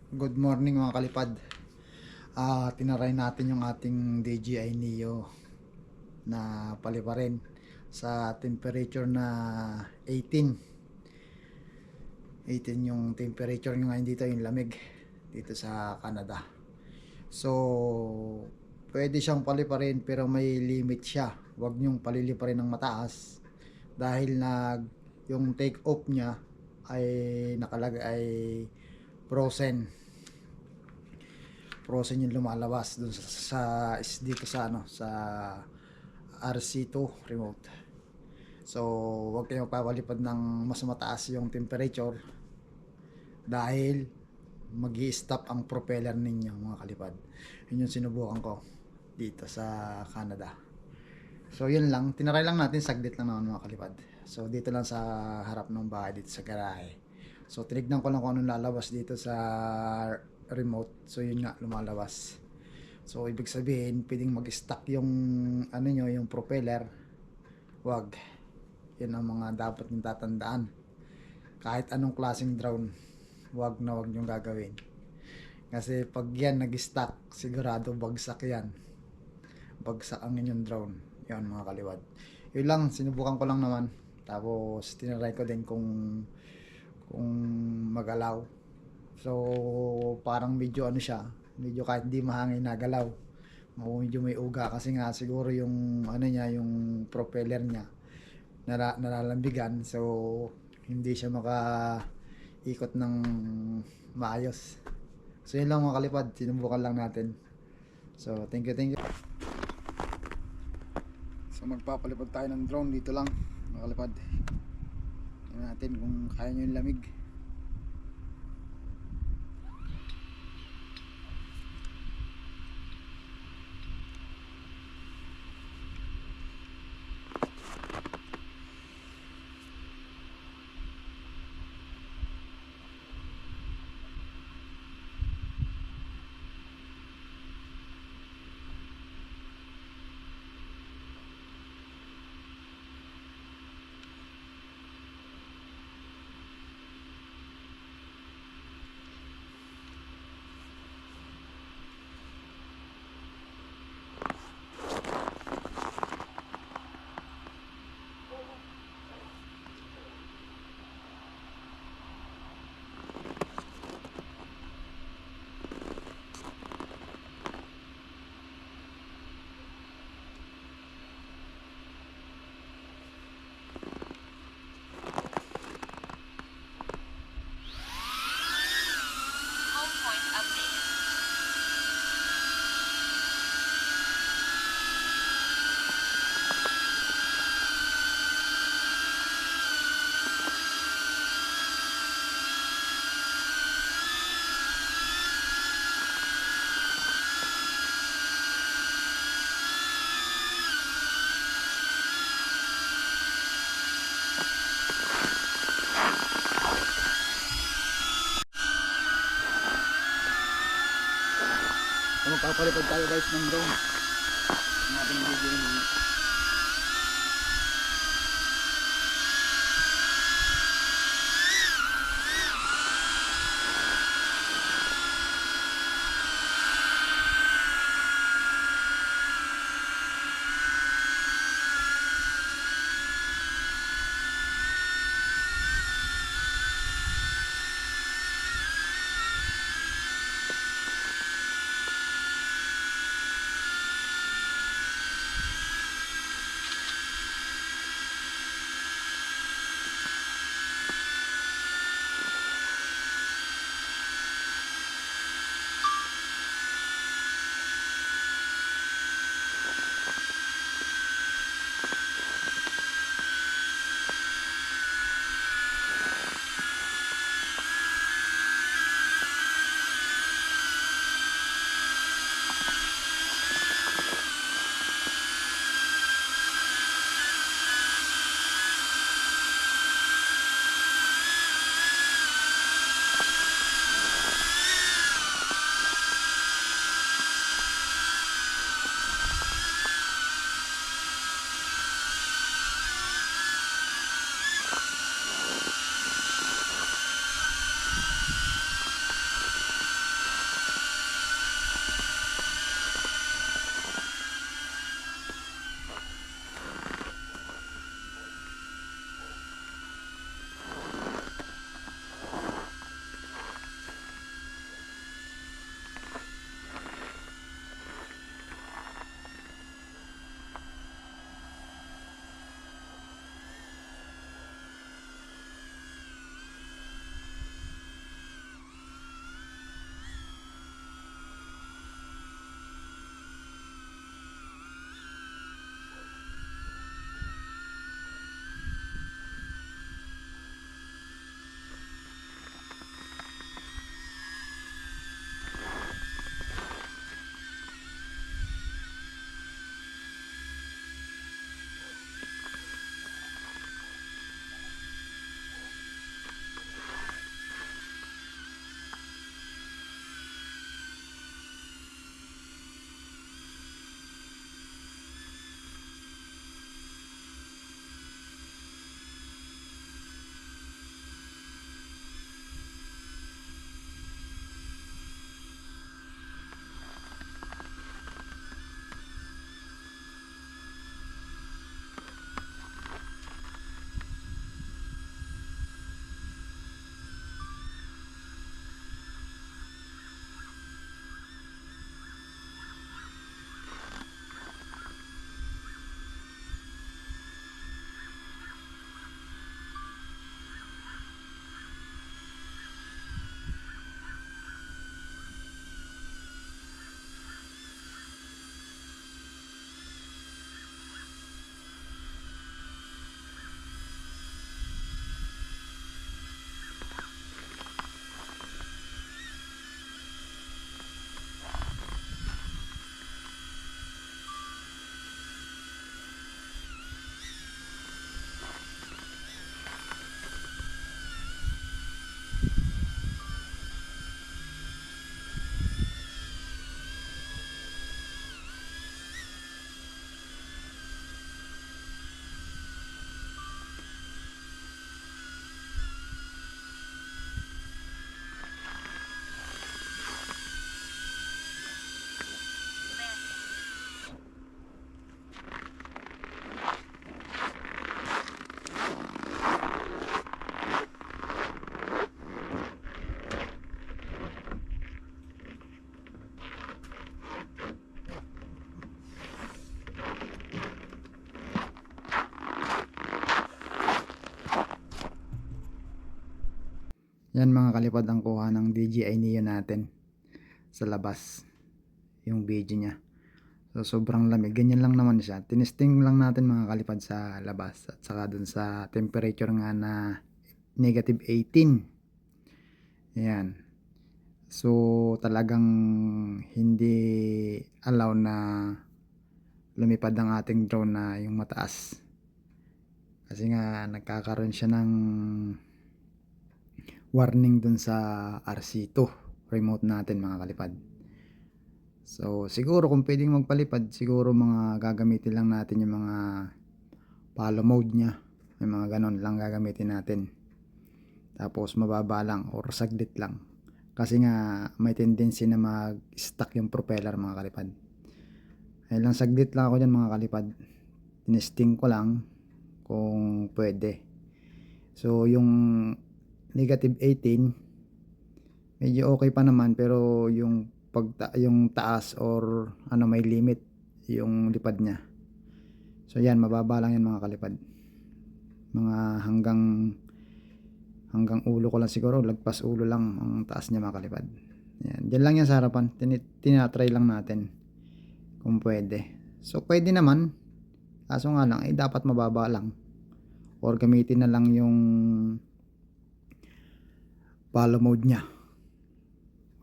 Good morning mga kalipad. Tinaray natin yung ating DJI Neo na paliparin sa temperature na 18. 18 yung temperature ngayon dito, yung lamig dito sa Canada. So, pwede siyang paliparin pero may limit siya. Huwag niyong paliliparin ng mataas dahil yung take off niya ay nakalagay ay frozen frozen yung lumalabas dun dito sa sa RC2 remote. So wag kayong papalipad ng mas mataas yung temperature dahil magi-stop ang propeller ninyo mga kalipad. Yun yung sinubukan ko dito sa Canada. So yun lang, tinaray lang natin, saglit lang naman mga kalipad. So dito lang sa harap ng bahay, dito sa garahe. So tinignan ko lang kung anong lalabas dito sa remote. So yun nga, lumalabas. So ibig sabihin, pwedeng mag-stuck yung yung propeller. Wag. Yan ang mga dapat yung tatandaan. Kahit anong klaseng drone, wag na wag yung gagawin. Kasi pag yan nag-stuck, sigurado bagsak yan. Bagsak ang inyong drone. Yan mga kaliwad. Yun lang, sinubukan ko lang naman. Tapos tinaray ko din kung mag-alaw. So parang medyo siya, medyo kahit di mahangin nagalaw. Medyo may uga kasi nga siguro yung niya, yung propeller niya nalalambigan, so hindi siya ikot ng maayos. So yun lang mga kalipad, sinubukan lang natin. So thank you. So magpapalipad tayo ng drone dito lang mga kalipad. Tingnan natin kung kaya nyo yung lamig. So magpapalipad tayo guys ng drone. Ang ating video naman. Yan mga kalipad ang kuha ng DJI Neo natin sa labas. Yung video niya. So sobrang lamig. Ganyan lang naman siya. Tinesting lang natin mga kalipad sa labas. At saka dun sa temperature nga na -18. Ayan. So talagang hindi allow na lumipad ang ating drone na yung mataas. Kasi nga nagkakaroon siya ng warning dun sa RC2 remote natin mga kalipad. So siguro kung pwedeng magpalipad, siguro mga gagamitin lang natin yung mga follow mode nya, may mga ganon lang gagamitin natin. Tapos mababa lang or saglit lang, kasi nga may tendency na mag stuck yung propeller mga kalipad. Ay lang saglit lang ako dyan mga kalipad, tinesting ko lang kung pwede. So yung -18 medyo okay pa naman, pero yung yung taas or ano, may limit yung lipad niya. So yan, mababa lang yan mga kalipad, mga hanggang ulo ko lang siguro, lagpas ulo lang ang taas niya mga kalipad. Yan, dyan lang yan sa harapan. Tinatry lang natin kung pwede. So pwede naman, kaso nga lang dapat mababa lang, or gamitin na lang yung follow mode nya,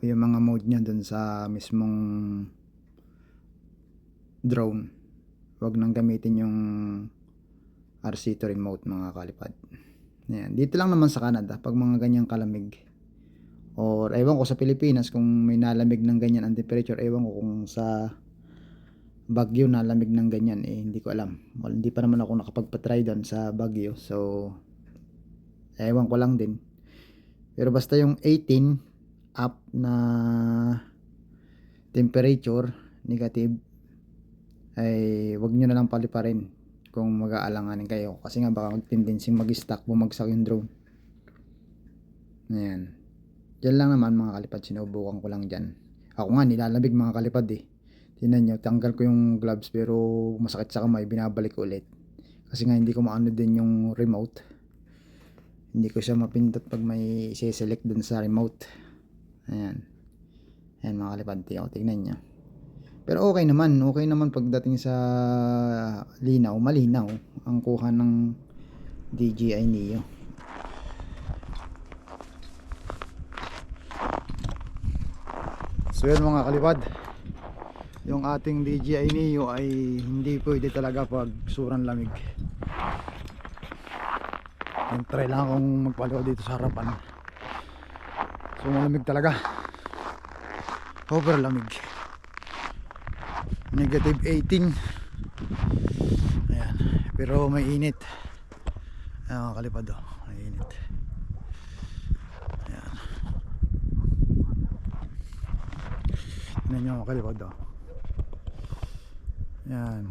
yung mga mode nya dun sa mismong drone. Huwag nang gamitin yung RC2 remote mga kalipad. Yan. Dito lang naman sa Canada pag mga ganyang kalamig, or ewan ko sa Pilipinas kung may nalamig ng ganyan ang temperature. Ewan ko kung sa Baguio nalamig ng ganyan, hindi ko alam. Well, hindi pa naman ako nakapagpa-try doon sa Baguio, so ewan ko lang din. Pero basta yung 18 up na temperature, negative, ay wag nyo na lang paliparin kung mag-aalanganin kayo, kasi nga baka mag-tendency mag-stuck, bumagsak yung drone. Ayan, dyan lang naman mga kalipad, sinubukan ko lang dyan. Ako nga nilalamig mga kalipad Tingnan nyo, tanggal ko yung gloves pero masakit sa kamay, binabalik ulit kasi nga hindi ko maano din yung remote, hindi ko siya mapindot pag may i-select dun sa remote. Ayan, ayan mga kalipad, tingnan nyo. Pero okay naman pagdating sa linaw, malinaw ang kuha ng DJI Neo. So yun mga kalipad, yung ating DJI Neo ay hindi pwede talaga pag surang lamig. Yung try lang akong magpaliw dito sa harapan, so malamig talaga, over lamig, -18. Ayan, pero may init. Ayan mga kalipad, may init. Ayan, tignan nyo mga kalipad. Ayan.